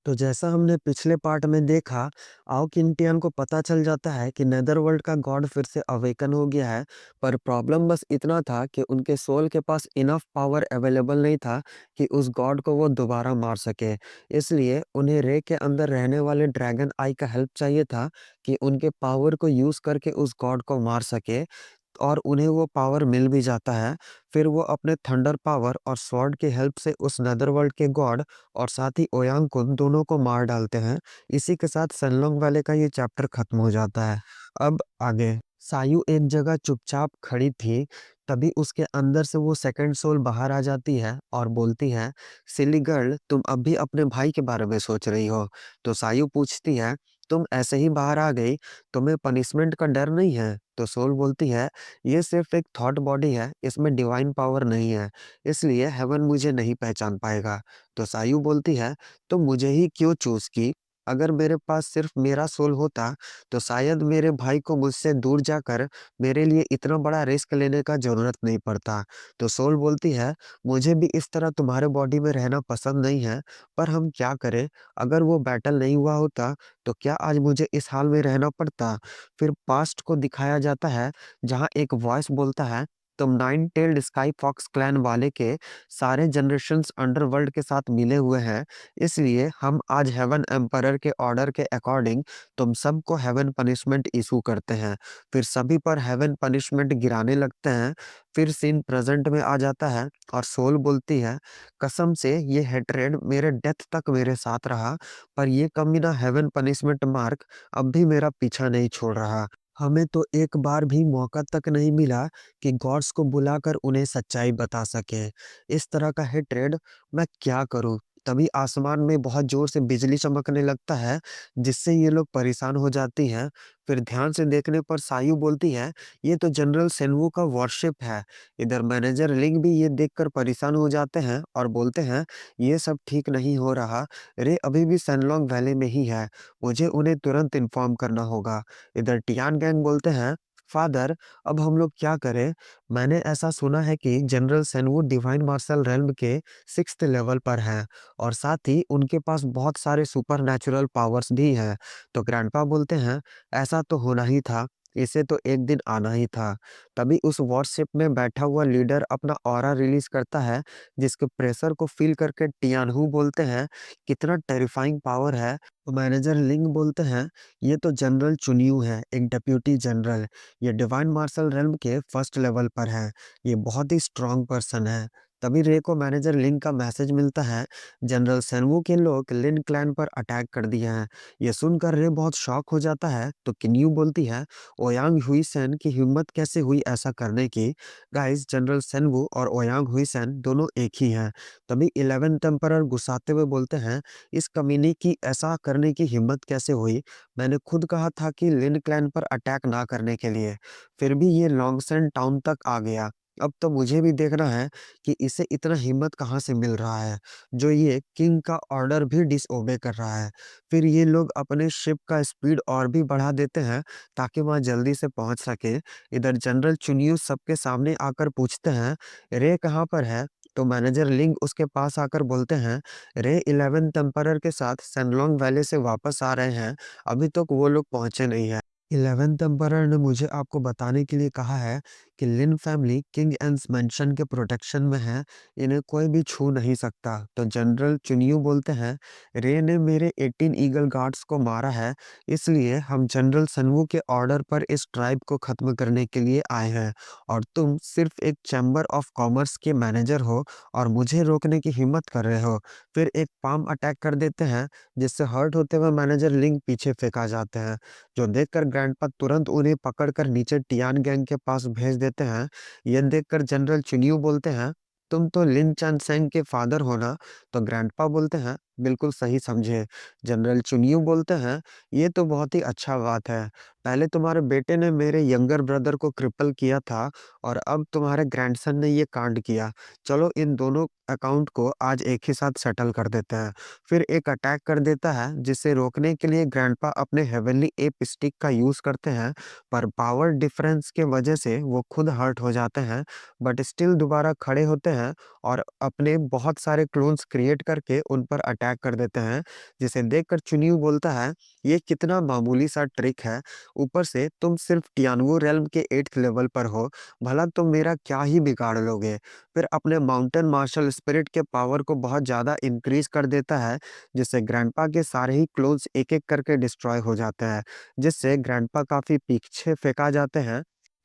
तो जैसा हमने पिछले पार्ट में देखा, आओ किंटियन को पता चल जाता है कि नेदरवर्ल्ड का गॉड फिर से अवेकन हो गया है। पर प्रॉब्लम बस इतना था कि उनके सोल के पास इनफ पावर अवेलेबल नहीं था कि उस गॉड को वो दोबारा मार सके। इसलिए उन्हें रे के अंदर रहने वाले ड्रैगन आई का हेल्प चाहिए था कि उनके पावर को यूज करके उस गॉड को मार सके। और उन्हें वो पावर मिल भी जाता है। फिर वो अपने थंडर पावर और स्वॉर्ड की हेल्प से उस नेदरवर्ल्ड के गॉड और साथ ही ओयांग कुन दोनों को मार डालते हैं। इसी के साथ सनलोंग वाले का ये चैप्टर खत्म हो जाता है। अब आगे सायु एक जगह चुपचाप खड़ी थी। तभी उसके अंदर से वो सेकंड सोल बाहर आ जाती है और बोलती है, सिली गर्ल, तुम अब भी अपने भाई के बारे में सोच रही हो। तो सायु पूछती है, तुम ऐसे ही बाहर आ गई, तुम्हें पनिशमेंट का डर नहीं है? तो सोल बोलती है, ये सिर्फ एक थॉट बॉडी है, इसमें डिवाइन पावर नहीं है, इसलिए हेवन मुझे नहीं पहचान पाएगा। तो सायु बोलती है, तो मुझे ही क्यों चूज की? अगर मेरे पास सिर्फ मेरा सोल होता तो शायद मेरे भाई को मुझसे दूर जाकर मेरे लिए इतना बड़ा रिस्क लेने का जरूरत नहीं पड़ता। तो सोल बोलती है, मुझे भी इस तरह तुम्हारे बॉडी में रहना पसंद नहीं है, पर हम क्या करें? अगर वो बैटल नहीं हुआ होता तो क्या आज मुझे इस हाल में रहना पड़ता? फिर पास्ट को दिखाया जाता है, जहाँ एक वॉइस बोलता है, तुम nine tailed sky fox clan वाले के सारे जनरेशंस अंडरवर्ल्ड के साथ मिले हुए हैं, इसलिए हम आज हेवन एम्परर के ऑर्डर के अकॉर्डिंग तुम सबको हेवन पनिशमेंट इशू करते हैं। फिर सभी पर हेवन पनिशमेंट गिराने लगते हैं। फिर सीन प्रेजेंट में आ जाता है और सोल बोलती है, कसम से ये हेट्रेड मेरे डेथ तक मेरे साथ रहा, पर ये कमीना हेवन पनिशमेंट मार्क अब भी मेरा पीछा नहीं छोड़ रहा। हमें तो एक बार भी मौका तक नहीं मिला कि गॉड्स को बुलाकर उन्हें सच्चाई बता सके। इस तरह का हेट्रेड मैं क्या करूं? तभी आसमान में बहुत जोर से बिजली चमकने लगता है, जिससे ये लोग परेशान हो जाती हैं। फिर ध्यान से देखने पर सायु बोलती है, ये तो जनरल सेनवू का वॉरशिप है। इधर मैनेजर लिंग भी ये देखकर परेशान हो जाते हैं और बोलते हैं, ये सब ठीक नहीं हो रहा। रे अभी भी सैनलॉन्ग वैली में ही है, मुझे उन्हें तुरंत इन्फॉर्म करना होगा। इधर टियान गैंग बोलते हैं, फादर, अब हम लोग क्या करें? मैंने ऐसा सुना है कि जनरल सेनवू डिवाइन मार्शल रेल्म के 6th लेवल पर हैं और साथ ही उनके पास बहुत सारे सुपर नेचुरल पावर्स भी हैं। तो ग्रैंडपा बोलते हैं, ऐसा तो होना ही था, इसे तो एक दिन आना ही था। तभी उस वॉरशिप में बैठा हुआ लीडर अपना ऑरा रिलीज करता है, जिसके प्रेशर को फील करके टियानहू बोलते हैं, कितना टेरिफाइंग पावर है। तो मैनेजर लिंग बोलते हैं, ये तो जनरल चुनियू है, एक डिप्यूटी जनरल। ये डिवाइन मार्शल रेल्म के फर्स्ट लेवल पर है, ये बहुत ही स्ट्रांग पर्सन है। तभी रे को मैनेजर लिंग का मैसेज मिलता है, जनरल सेनवू के लोग लिन क्लैन पर अटैक कर दिए हैं। ये सुनकर रे बहुत शॉक हो जाता है। तो किन्यू बोलती है, ओयांग हुईसेन की हिम्मत कैसे हुई ऐसा करने की? गाइस, जनरल सेनवू और ओयांग हुईसेन दोनों एक ही हैं। तभी 11th एम्परर गुस्साते हुए बोलते हैं, इस कमीने की ऐसा करने की हिम्मत कैसे हुई? मैंने खुद कहा था कि लिन क्लैन पर अटैक ना करने के लिए, फिर भी ये लॉन्गसेन टाउन तक आ गया। अब तो मुझे भी देखना है कि इसे इतना हिम्मत कहाँ से मिल रहा है, जो ये किंग का ऑर्डर भी डिसओबे कर रहा है। फिर ये लोग अपने शिप का स्पीड और भी बढ़ा देते हैं ताकि वह जल्दी से पहुंच सके। इधर जनरल चुनियू सबके सामने आकर पूछते हैं, रे कहाँ पर है? तो मैनेजर लिंग उसके पास आकर बोलते हैं, रे 11th एम्परर के साथ सैनलोंग वैली से वापस आ रहे हैं, अभी तक वो लोग पहुंचे नहीं है। 11th एम्परर ने मुझे आपको बताने के लिए कहा है कि लिन फैमिली किंग एंड्स मेंशन के प्रोटेक्शन में है, इन्हें कोई भी छू नहीं सकता। तो जनरल चुनियू बोलते हैं, रे ने मेरे 18 ईगल गार्ड्स को मारा है, इसलिए हम जनरल सनवू के ऑर्डर पर इस ट्राइब को खत्म करने के लिए आए हैं, और तुम सिर्फ एक चैम्बर ऑफ कॉमर्स के मैनेजर हो और मुझे रोकने की हिम्मत कर रहे हो। फिर एक पाम अटैक कर देते हैं, जिससे हर्ट होते हुए मैनेजर लिंग पीछे फेंका जाते हैं, जो देखकर ग्रैंडपा तुरंत उन्हें पकड़कर नीचे टियान गैंग के पास भेज देते हैं। यह देखकर जनरल चुनियू बोलते हैं, तुम तो लिन चैन सेंग के फादर हो ना? तो ग्रैंडपा बोलते हैं, बिल्कुल सही समझे। जनरल चुनियू बोलते हैं, ये तो बहुत ही अच्छा बात है। पहले तुम्हारे बेटे ने मेरे यंगर ब्रदर को क्रिपल किया था और अब तुम्हारे ग्रैंडसन ने ये कांड किया। चलो इन दोनों अकाउंट को आज एक ही साथ सेटल कर देते हैं। फिर एक अटैक कर देता है, जिसे रोकने के लिए ग्रैंडपा अपने हेवनली एप स्टिक का यूज करते हैं, पर पावर डिफरेंस के वजह से वो खुद हर्ट हो जाते हैं, बट स्टिल दोबारा खड़े होते हैं और अपने बहुत सारे क्लोन्स क्रिएट करके उन पर अटैक अटैक कर देते हैं, जिसे देखकर चुनियू बोलता है, "ये कितना मामूली सा ट्रिक है, ऊपर से तुम सिर्फ टियानुओ रेल्म के 8th लेवल पर हो, भला तुम मेरा क्या ही बिगाड़ लोगे?" फिर अपने माउंटेन मार्शल स्पिरिट के पावर को बहुत ज़्यादा इंक्रीज़ कर देता है, जिससे ग्रैंडपा के सारे ही क्लोन्स एक-एक करके डिस्ट्रॉय हो जाते हैं, जिससे ग्रैंडपा काफ़ी पीछे फेंका जाते हैं।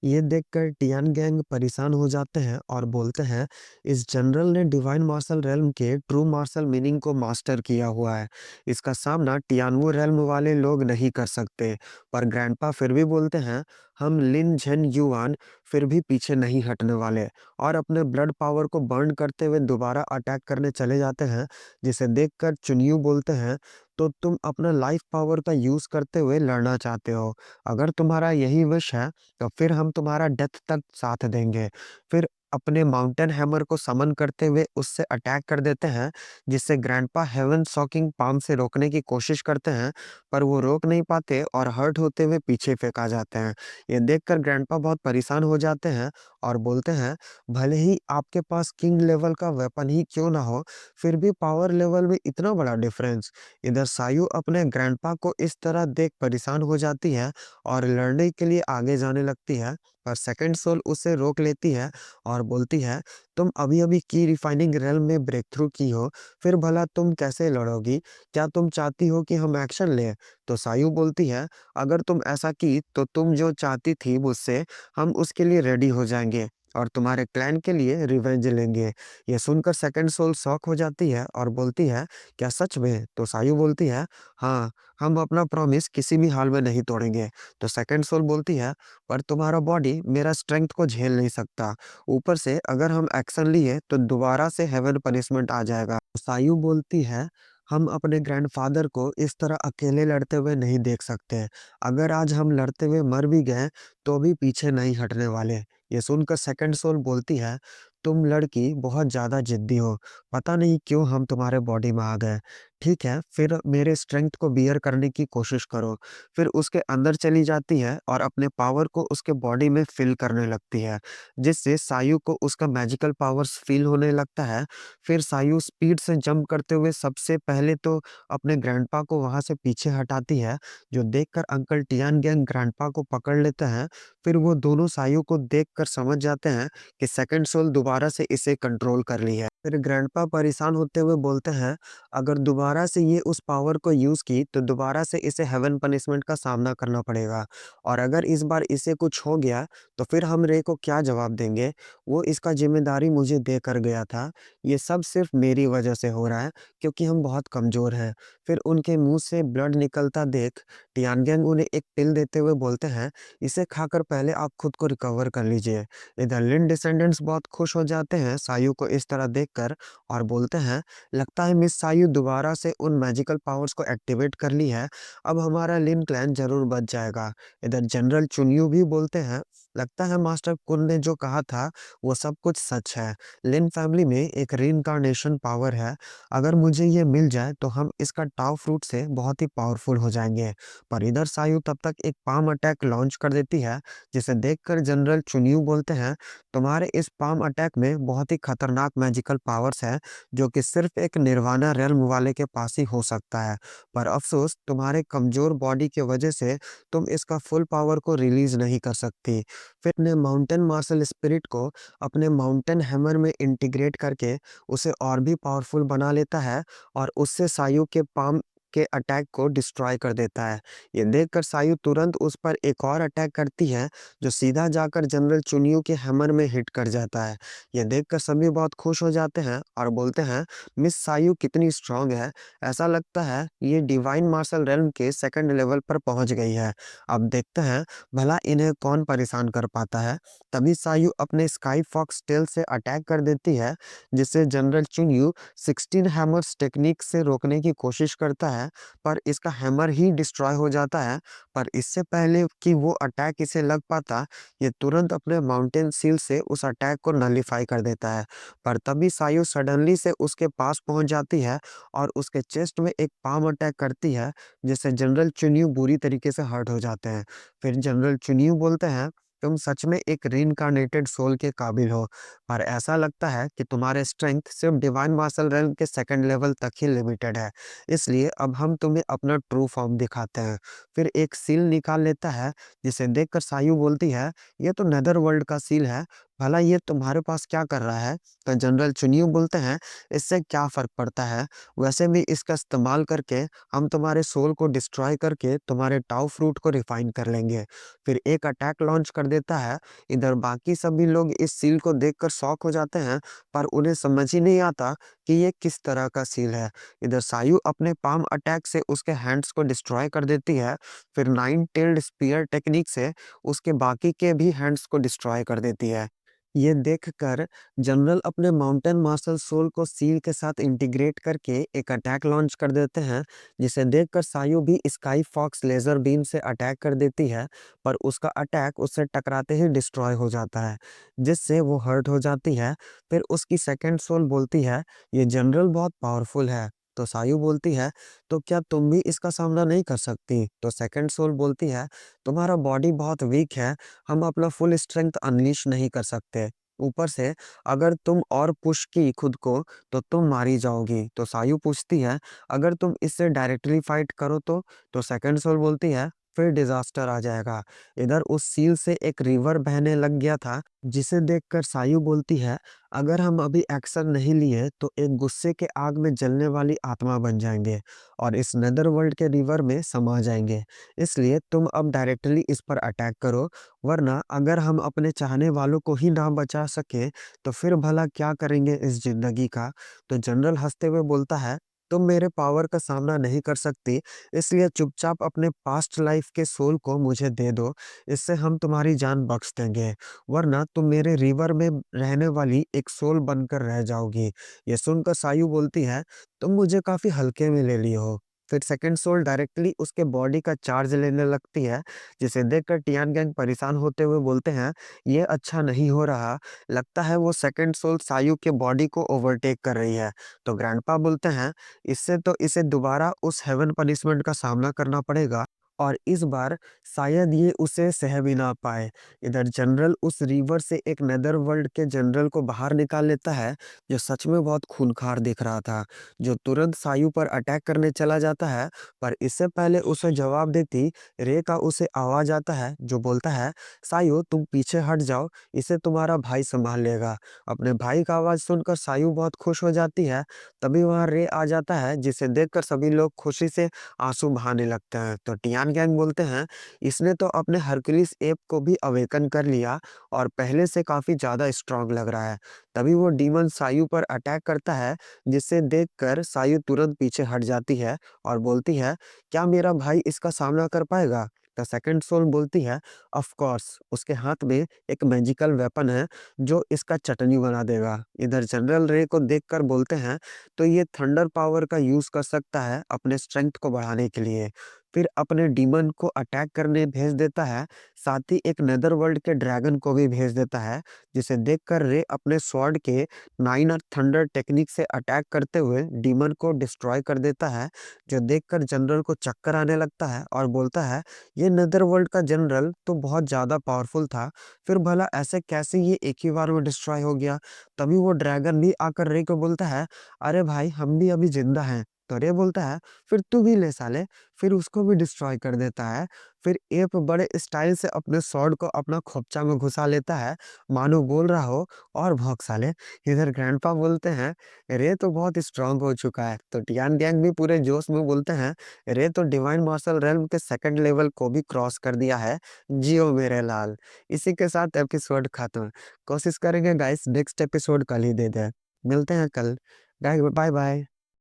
ये देखकर टियान गैंग परेशान हो जाते हैं और बोलते हैं, इस जनरल ने डिवाइन मार्शल रेल्म के ट्रू मार्शल मीनिंग को मास्टर किया हुआ है, इसका सामना टियानवो रेल्म वाले लोग नहीं कर सकते। पर ग्रैंडपा फिर भी बोलते हैं, हम लिन झेन युआन फिर भी पीछे नहीं हटने वाले, और अपने ब्लड पावर को बर्न करते हुए दोबारा अटैक करने चले जाते हैं, जिसे देखकर चुनियू बोलते हैं, तो तुम अपना लाइफ पावर का यूज करते हुए लड़ना चाहते हो, अगर तुम्हारा यही विश है तो फिर हम तुम्हारा डेथ तक साथ देंगे। फिर अपने माउंटेन हैमर को समन करते हुए उससे अटैक कर देते हैं, जिससे ग्रैंडपा हेवन सॉकिंग पाम से रोकने की कोशिश करते हैं, पर वो रोक नहीं पाते और हर्ट होते हुए पीछे फेंका जाते हैं। ये देखकर ग्रैंडपा बहुत परेशान हो जाते हैं और बोलते हैं, भले ही आपके पास किंग लेवल का वेपन ही क्यों ना हो, फिर भी पावर लेवल में इतना बड़ा डिफरेंस। इधर सायु अपने ग्रैंडपा को इस तरह देख परेशान हो जाती है और लड़ने के लिए आगे जाने लगती है, पर सेकंड सोल उसे रोक लेती है और बोलती है, तुम अभी-अभी की रिफाइनिंग रेल्म में ब्रेक थ्रू की हो, फिर भला तुम कैसे लड़ोगी? क्या तुम चाहती हो कि हम एक्शन लें? तो सायु बोलती है, अगर तुम ऐसा की तो तुम जो चाहती थी मुझसे, हम उसके लिए रेडी हो जाएंगे और तुम्हारे क्लैन के लिए रिवेंज लेंगे। ये सुनकर सेकंड सोल शॉक हो जाती है और बोलती है, क्या सच में? तो सायु बोलती है, हाँ, हम अपना प्रॉमिस किसी भी हाल में नहीं तोड़ेंगे। तो सेकंड सोल बोलती है, पर तुम्हारा बॉडी मेरा स्ट्रेंथ को झेल नहीं सकता। ऊपर से अगर हम एक्शन लिए तो दोबारा से हेवन पनिशमेंट आ जाएगा। सायु बोलती है, हम अपने ग्रैंडफादर को इस तरह अकेले लड़ते हुए नहीं देख सकते। अगर आज हम लड़ते हुए मर भी गए तो भी पीछे नहीं हटने वाले। ये सुनकर सेकंड सोल बोलती है, तुम लड़की बहुत ज़्यादा जिद्दी हो। पता नहीं क्यों हम तुम्हारे बॉडी में आ गए। ठीक है, फिर मेरे स्ट्रेंथ को बियर करने की कोशिश करो। फिर उसके अंदर चली जाती है और अपने पावर को उसके बॉडी में फ़िल करने लगती है, जिससे सायु को उसका मैजिकल पावर्स फ़ील होने लगता है। फिर सायु स्पीड से जंप करते हुए सबसे पहले तो अपने ग्रैंडपा को वहाँ से पीछे हटाती है, जो देखकर अंकल टियान गैंग ग्रैंडपा को पकड़ लेते हैं। फिर वो दोनों सायु को देखकर समझ जाते हैं कि सेकंड सोल दोबारा से इसे कंट्रोल कर ली है। फिर ग्रैंडपा परेशान होते हुए बोलते हैं, अगर दोबारा से ये उस पावर को यूज़ की तो दोबारा से इसे हेवन पनिशमेंट का सामना करना पड़ेगा, और अगर इस बार इसे कुछ हो गया तो फिर हम रे को क्या जवाब देंगे? वो इसका ज़िम्मेदारी मुझे देकर गया था। ये सब सिर्फ़ मेरी वज़ह से हो रहा है, क्योंकि हम बहुत कमज़ोर हैं। फिर उनके मुँह से ब्लड निकलता देख टियानगेंग उन्हें एक पिल देते हुए बोलते हैं, इसे खाकर पहले आप खुद को रिकवर कर लीजिए। इधर लिन डिसेंडेंट्स बहुत खुश हो जाते हैं सायु को इस तरह देखकर और बोलते हैं, लगता है मिस सायु दोबारा से उन मैजिकल पावर्स को एक्टिवेट कर ली है, अब हमारा लिन क्लैन ज़रूर बच जाएगा। इधर जनरल चुनियू भी बोलते हैं, लगता है मास्टर कुन ने जो कहा था वो सब कुछ सच है। लिन फैमिली में एक रीइंकार्नेशन पावर है, अगर मुझे ये मिल जाए तो हम इसका टाओ फ्रूट से बहुत ही पावरफुल हो जाएँगे। पर इधर सायु तब तक एक पाम अटैक लॉन्च कर देती है, जिसे देखकर जनरल चुनियू बोलते हैं, तुम्हारे इस पाम अटैक में बहुत ही खतरनाक मैजिकल पावर्स है, जो कि सिर्फ एक निर्वाणा रेल्म वाले के पास ही हो सकता है। पर अफ़सोस तुम्हारे कमज़ोर बॉडी की वजह से तुम इसका फुल पावर को रिलीज़ नहीं कर सकती। फिर ने माउंटेन मार्शल स्पिरिट को अपने माउंटेन हैमर में इंटीग्रेट करके उसे और भी पावरफुल बना लेता है और उससे सायु के पाम के अटैक को डिस्ट्रॉय कर देता है। ये देखकर सायु तुरंत उस पर एक और अटैक करती है, जो सीधा जाकर जनरल चुनियू के हैमर में हिट कर जाता है। ये देखकर सभी बहुत खुश हो जाते हैं और बोलते हैं, मिस सायु कितनी स्ट्रांग है, ऐसा लगता है ये डिवाइन मार्शल रेल्म के सेकंड लेवल पर पहुंच गई है। अब देखते हैं भला इन्हें कौन परेशान कर पाता है। तभी सायु अपने स्काई फॉक्स टेल से अटैक कर देती है, जिसे जनरल चुनियू 16 हैमर्स टेक्निक से रोकने की कोशिश करता है, पर इसका हैमर ही डिस्ट्रॉय हो जाता है। पर इससे पहले कि वो अटैक इसे लग पाता, ये तुरंत अपने माउंटेन सील से उस अटैक को नलिफाई कर देता है। पर तभी सायु सडनली से उसके पास पहुंच जाती है और उसके चेस्ट में एक पाम अटैक करती है, जिससे जनरल चुनियू बुरी तरीके से हर्ट हो जाते हैं। फिर जनरल चुनियू बोलते हैं, तुम सच में एक रीइंकार्नेटेड सोल के काबिल हो, पर ऐसा लगता है कि तुम्हारे स्ट्रेंथ सिर्फ डिवाइन मार्शल रेल्म के सेकंड लेवल तक ही लिमिटेड है। इसलिए अब हम तुम्हें अपना ट्रू फॉर्म दिखाते हैं। फिर एक सील निकाल लेता है, जिसे देखकर सायु बोलती है, ये तो नेदर वर्ल्ड का सील है, भला ये तुम्हारे पास क्या कर रहा है? तो जनरल चुनियो बोलते हैं, इससे क्या फर्क पड़ता है, वैसे भी इसका इस्तेमाल करके हम तुम्हारे सोल को डिस्ट्रॉय करके तुम्हारे टाउ फ्रूट को रिफाइन कर लेंगे। फिर एक अटैक लॉन्च कर देता है। इधर बाकी सभी लोग इस सील को देखकर शॉक हो जाते हैं, पर उन्हें समझ ही नहीं आता कि ये किस तरह का सील है। इधर सायु अपने पाम अटैक से उसके हैंड्स को डिस्ट्रॉय कर देती है। फिर नाइन टेल्ड स्पीयर टेक्निक से उसके बाकी के भी हैंड्स को डिस्ट्रॉय कर देती है। ये देखकर जनरल अपने माउंटेन मार्शल सोल को सील के साथ इंटीग्रेट करके एक अटैक लॉन्च कर देते हैं, जिसे देखकर सायु भी स्काई फॉक्स लेजर बीम से अटैक कर देती है, पर उसका अटैक उससे टकराते ही डिस्ट्रॉय हो जाता है, जिससे वो हर्ट हो जाती है। फिर उसकी सेकंड सोल बोलती है, ये जनरल बहुत पावरफुल है। तो सायु बोलती है, तो क्या तुम भी इसका सामना नहीं कर सकती? तो सेकंड सोल बोलती है, तुम्हारा बॉडी बहुत वीक है, हम अपना फुल स्ट्रेंथ अनलीश नहीं कर सकते। ऊपर से अगर तुम और पुश की खुद को तो तुम मारी जाओगी। तो सायु पूछती है, अगर तुम इससे डायरेक्टली फाइट करो तो सेकंड सोल बोलती है, फिर डिजास्टर आ जाएगा। इधर उस सील से एक रिवर बहने लग गया था, जिसे देखकर सायु बोलती है, अगर हम अभी एक्शन नहीं लिए तो एक गुस्से के आग में जलने वाली आत्मा बन जाएंगे और इस नेदर वर्ल्ड के रिवर में समा जाएंगे। इसलिए तुम अब डायरेक्टली इस पर अटैक करो, वरना अगर हम अपने चाहने वालों को ही ना बचा सके तो फिर भला क्या करेंगे इस जिंदगी का? तो जनरल हंसते हुए बोलता है, तुम मेरे पावर का सामना नहीं कर सकती, इसलिए चुपचाप अपने पास्ट लाइफ के सोल को मुझे दे दो, इससे हम तुम्हारी जान बख्श देंगे, वरना तुम मेरे रिवर में रहने वाली एक सोल बनकर रह जाओगी। ये सुनकर सायु बोलती है, तुम मुझे काफी हल्के में ले लिए हो। फिर सेकंड सोल डायरेक्टली उसके बॉडी का चार्ज लेने लगती है, जिसे देखकर टियान गैंग परेशान होते हुए बोलते हैं, ये अच्छा नहीं हो रहा, लगता है वो सेकंड सोल सायु के बॉडी को ओवरटेक कर रही है। तो ग्रैंडपा बोलते हैं, इससे तो इसे दोबारा उस हेवन पनिशमेंट का सामना करना पड़ेगा और इस बार शायद ये उसे सह भी ना पाए। इधर जनरल उस रिवर से एक नेदर वर्ल्ड के जनरल को बाहर निकाल लेता है, जो सच में बहुत खूंखार दिख रहा था, जो तुरंत सायु पर अटैक करने चला जाता है। पर इससे पहले उसे जवाब देती रे का उसे आवाज आता है, जो बोलता है, सायु तुम पीछे हट जाओ, इसे तुम्हारा भाई संभाल लेगा। अपने भाई का आवाज सुनकर सायु बहुत खुश हो जाती है। तभी वहां रे आ जाता है, जिसे देखकर सभी लोग खुशी से आंसू बहाने लगते हैं। तो टियान गैंग बोलते हैं, इसने तो अपने हरक्यूलिस एप को भी अवेकन कर लिया और पहले से काफी ज्यादा स्ट्रांग लग रहा है। तभी वो डीमन सायु पर अटैक करता है, जिसे देखकर सायु तुरंत पीछे हट जाती है और बोलती है, क्या मेरा भाई इसका सामना कर पाएगा? द सेकंड सोल बोलती है, ऑफ कोर्स, उसके हाथ में एक मैजिकल वेपन है जो इसका चटनी बना देगा। इधर जनरल रे को देखकर बोलते हैं, तो ये थंडर पावर का यूज कर सकता है अपने स्ट्रेंथ को बढ़ाने के लिए। फिर अपने डीमन को अटैक करने भेज देता है, साथ ही एक नेदर वर्ल्ड के ड्रैगन को भी भेज देता है, जिसे देखकर रे अपने स्वॉर्ड के नाइन और थंडर टेक्निक से अटैक करते हुए डीमन को डिस्ट्रॉय कर देता है, जो देखकर जनरल को चक्कर आने लगता है और बोलता है, ये नेदर वर्ल्ड का जनरल तो बहुत ज्यादा पावरफुल था, फिर भला ऐसे कैसे ये एक ही बार में डिस्ट्रॉय हो गया? तभी वो ड्रैगन भी आकर रे को बोलता है, अरे भाई हम भी अभी जिंदा हैं। तो रे बोलता है, फिर तू भी ले साले। फिर उसको भी डिस्ट्रॉय कर देता है। फिर एप बड़े स्टाइल से अपने स्वॉर्ड को अपना खोपचा में घुसा लेता है, मानो बोल रहा हो, और भौंक साले। इधर ग्रैंडपा बोलते हैं, रे तो बहुत स्ट्रांग हो चुका है। तो टियान गैंग भी पूरे जोश में बोलते हैं, रे तो डिवाइन मार्शल रेल्म के सेकंड लेवल को भी क्रॉस कर दिया है, जियो मेरे लाल। इसी के साथ एपिसोड खत्म। कोशिश करेंगे गाइस नेक्स्ट एपिसोड कल ही दे दे। मिलते हैं कल। Bye bye.